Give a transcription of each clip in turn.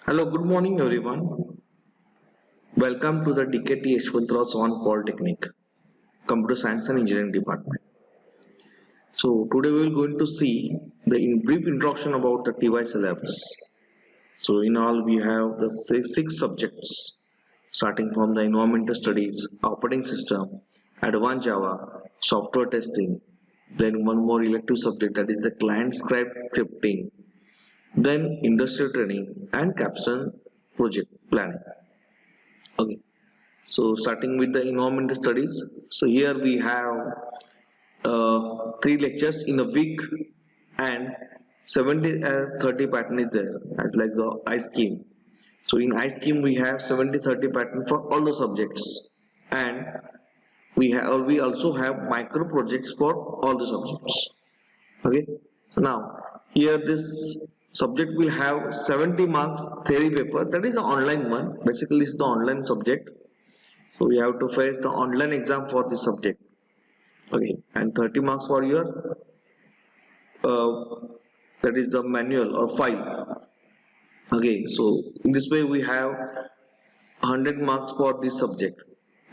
Hello, good morning everyone. Welcome to the DKT Yeshwantrao Sawan Polytechnic, Computer Science and Engineering Department. So today we are going to see the brief introduction about the TY syllabus. So in all we have the six subjects starting from the environmental studies, operating system, advanced Java, software testing, then one more elective subject that is the client script scripting, then industrial training and capstone project planning. Okay. So starting with the environmental studies. So here we have three lectures in a week and 70 30 pattern is there as like the I scheme. So in I scheme we have 70-30 pattern for all the subjects and we also have micro projects for all the subjects. Okay. So now here this subject will have 70 marks theory paper, that is an online one. Basically it's the online subject, so we have to face the online exam for this subject. Okay, and 30 marks for your uh, that is the manual or file. Okay, so in this way we have 100 marks for this subject.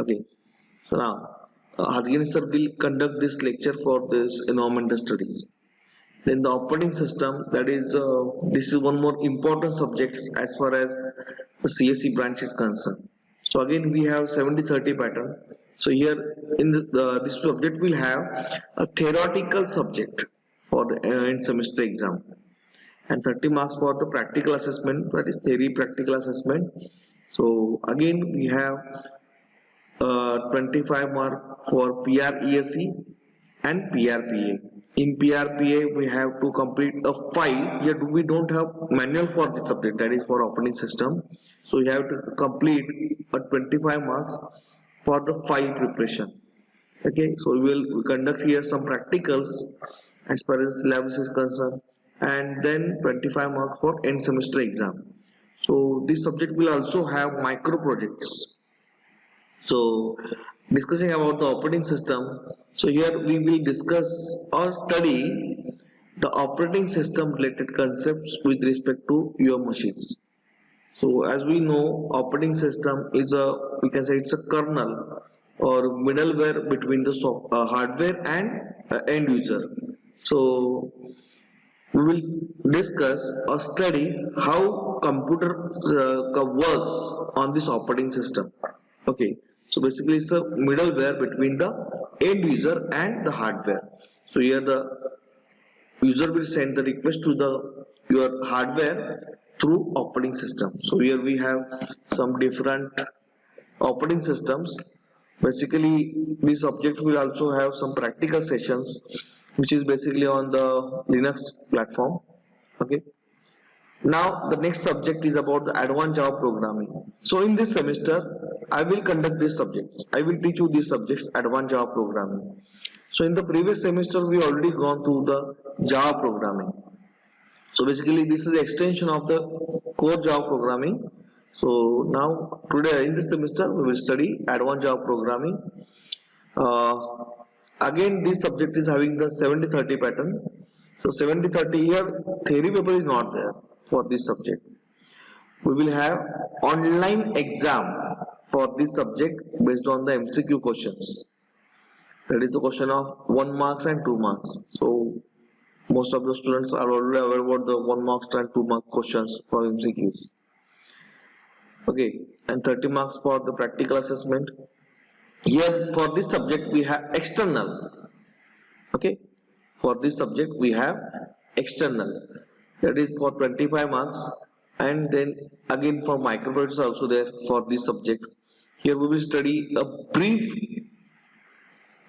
Okay, so now Hadgin sir will conduct this lecture for this environmental studies. Then the operating system, that is this is one more important subject as far as the CSE branch is concerned. So again we have 70-30 pattern. So here in this subject will have a theoretical subject for the end semester exam and 30 marks for the practical assessment, that is theory practical assessment. So again we have 25 mark for PRESE and PRPA. In PRPA we have to complete a file. Yet we don't have manual for the subject, that is for operating system. So you have to complete a 25 marks for the file preparation. Okay, so we will conduct here some practicals as far as syllabus is concerned and then 25 marks for end semester exam. So this subject will also have micro projects. So discussing about the operating system, so here we will discuss or study the operating system related concepts with respect to your machines. So as we know, operating system is a, we can say it's a kernel or middleware between the hardware and end user. So we will discuss or study how computer works on this operating system. Okay, so basically it's a middleware between the end user and the hardware. So here the user will send the request to the your hardware through operating system. So here we have some different operating systems. Basically this object will also have some practical sessions which is basically on the Linux platform. Okay, now the next subject is about the advanced Java programming. So in this semester I will conduct these subjects, I will teach you these subjects, advanced Java programming. So in the previous semester we already gone through the Java programming. So basically this is the extension of the core Java programming. So now today in this semester we will study advanced Java programming. uh, Again this subject is having the 70-30 pattern. So 70-30 here theory paper is not there for this subject. We will have online exam for this subject based on the MCQ questions, that is the question of 1 marks and 2 marks. So most of the students are already aware about the 1 marks and 2 mark questions for MCQs. Okay, and 30 marks for the practical assessment. Here for this subject we have external. Okay, for this subject we have external, that is for 25 marks. And then again for micro projects also there for this subject. Here we will study a brief,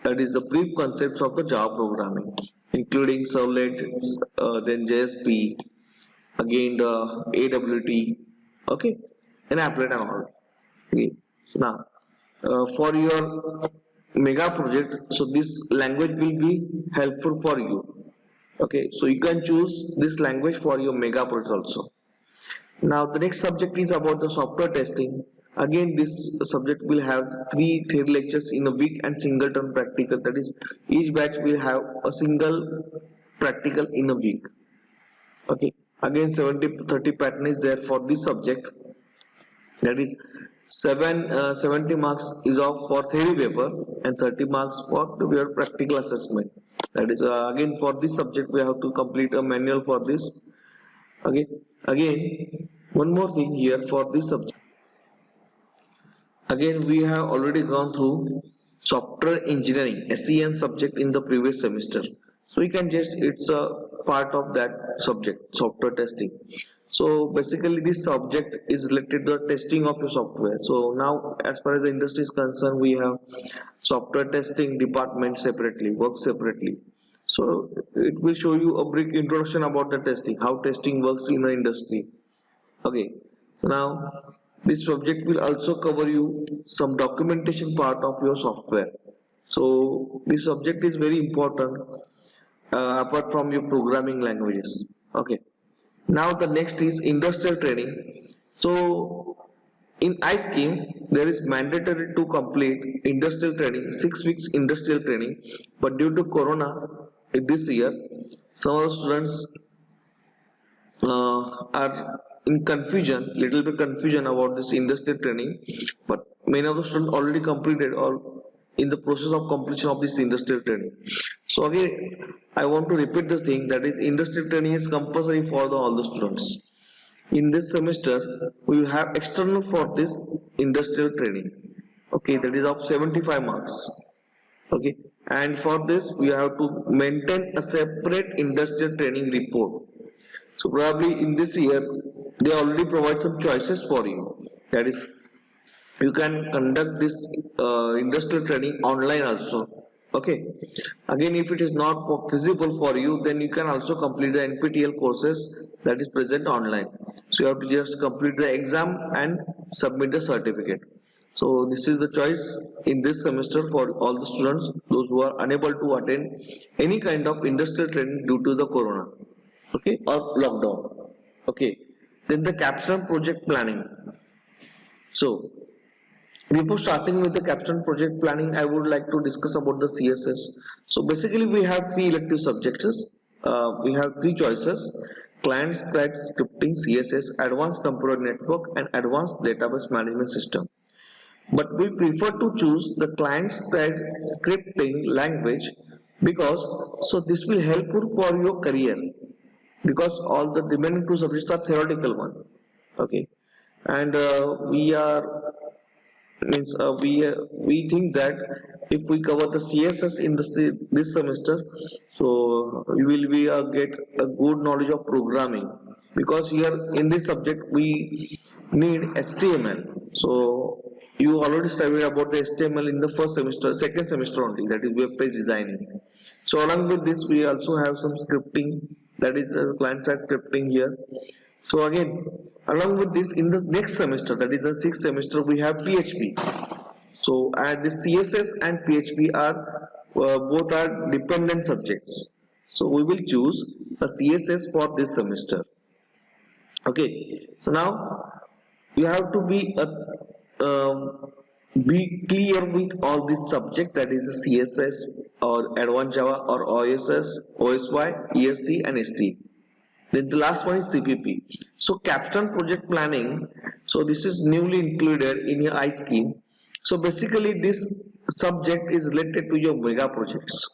that is the brief concepts of the Java programming including servlet, then JSP, again the AWT. Okay, and applet and all. Okay, so now for your mega project, so this language will be helpful for you. Okay, so you can choose this language for your mega project also. Now the next subject is about the software testing. Again this subject will have 3 theory lectures in a week and single term practical, that is each batch will have a single practical in a week. Okay, Again 70-30 pattern is there for this subject. That is 70 marks is of for theory paper and 30 marks for your practical assessment. That is again for this subject we have to complete a manual for this. Again one more thing here for this subject. Again we have already gone through software engineering SEN subject in the previous semester. So you can just, it's a part of that subject, software testing. So basically this subject is related to the testing of your software. So now as far as the industry is concerned, we have software testing department separately, work separately. So it will show you a brief introduction about the testing, how testing works in the industry. Okay, so now this subject will also cover you some documentation part of your software. So this subject is very important apart from your programming languages. Okay, now the next is industrial training. So in iScheme there is mandatory to complete industrial training, 6 weeks industrial training, but due to corona this year some of the students are in confusion, little bit confusion about this industrial training, but many of the students already completed or in the process of completion of this industrial training. So again I want to repeat this thing, that is industrial training is compulsory for all the students. In this semester we will have external for this industrial training. Okay, that is of 75 marks. Okay, and for this we have to maintain a separate industrial training report. So probably in this year they already provide some choices for you, that is you can conduct this industrial training online also. Okay, again if it is not feasible for you, then you can also complete the NPTEL courses that is present online. So you have to just complete the exam and submit the certificate. So this is the choice in this semester for all the students, those who are unable to attend any kind of industrial training due to the corona, okay, or lockdown. Okay, then the capstone project planning. So before starting with the capstone project planning, I would like to discuss about the CSS. So basically we have three elective subjects. We have three choices: client side scripting CSS, advanced computer network, and advanced database management system. But we prefer to choose the client side scripting language because so this will help you for your career, because all the remaining two subjects are theoretical one. Okay, and we are means we think that if we cover the CSS in this semester, so we will be get a good knowledge of programming, because here in this subject we need HTML. So you already studied about the HTML in the first semester, second semester only, that is web page designing. So along with this we also have some scripting, that is client side scripting here. So again, along with this, in the next semester, that is the sixth semester, we have PHP. So the CSS and PHP are both are dependent subjects. So we will choose a CSS for this semester. Okay. So now you have to be clear with all these subjects, that is the CSS or Advanced Java or OSS, OSY, EST and ST. Then the last one is CPP. So capstone project planning. So this is newly included in your iScheme. So basically this subject is related to your mega projects.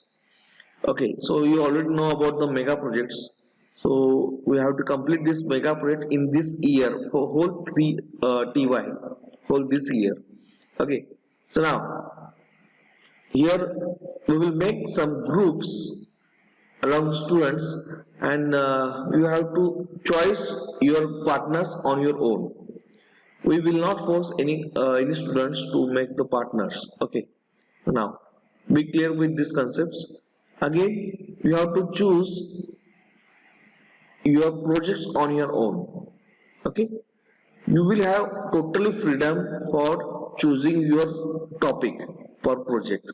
Okay, so you already know about the mega projects. So we have to complete this mega project in this year for whole three TY, whole this year. Okay, so now here we will make some groups along students, and you have to choose your partners on your own. We will not force any students to make the partners. Okay, now be clear with these concepts. Again you have to choose your projects on your own. Okay, you will have totally freedom for choosing your topic per project.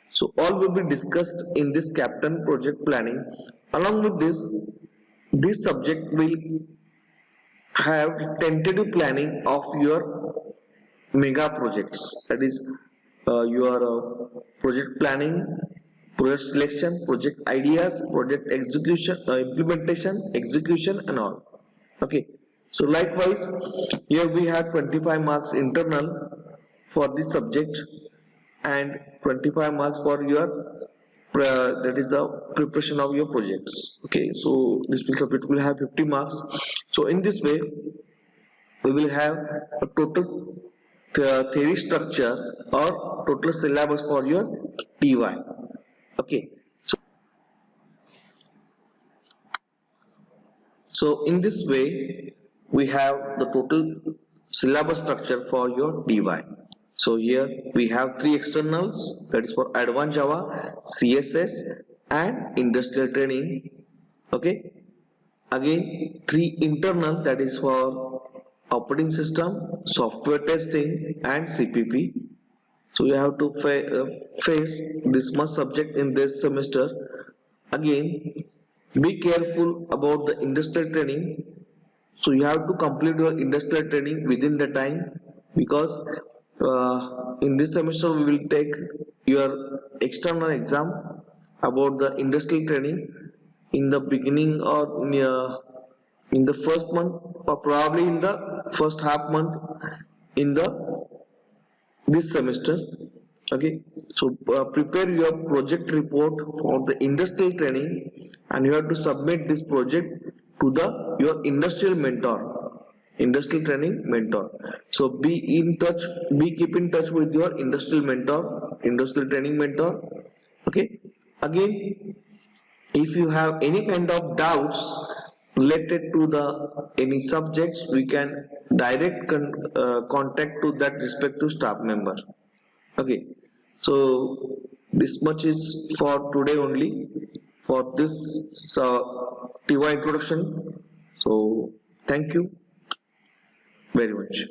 So all will be discussed in this capstone project planning. Along with this subject will have tentative planning of your mega projects. That is your project planning project selection, project ideas, project execution, implementation, execution and all. Okay, so likewise here we have 25 marks internal for this subject and 25 marks for your that is the preparation of your projects. Okay, so this piece of it will have 50 marks. So in this way we will have a total theory structure or total syllabus for your TY. Okay, so in this way we have the total syllabus structure for your DY. So here we have three externals, that is for advanced Java, CSS and industrial training. Okay, again three internal, that is for operating system, software testing and CPP. So you have to face this much subject in this semester. Again, be careful about the industrial training. So you have to complete your industrial training within the time, because in this semester we will take your external exam about the industrial training in the beginning or in the first month or probably in the first half month in the this semester. Okay, so prepare your project report for the industrial training and you have to submit this project to the your industrial mentor, industrial training mentor. So be in touch, keep in touch with your industrial mentor, industrial training mentor. Okay, again if you have any kind of doubts related to the any subjects, we can direct contact to that respective staff member. Okay, so this much is for today only for this TY introduction. So thank you very much.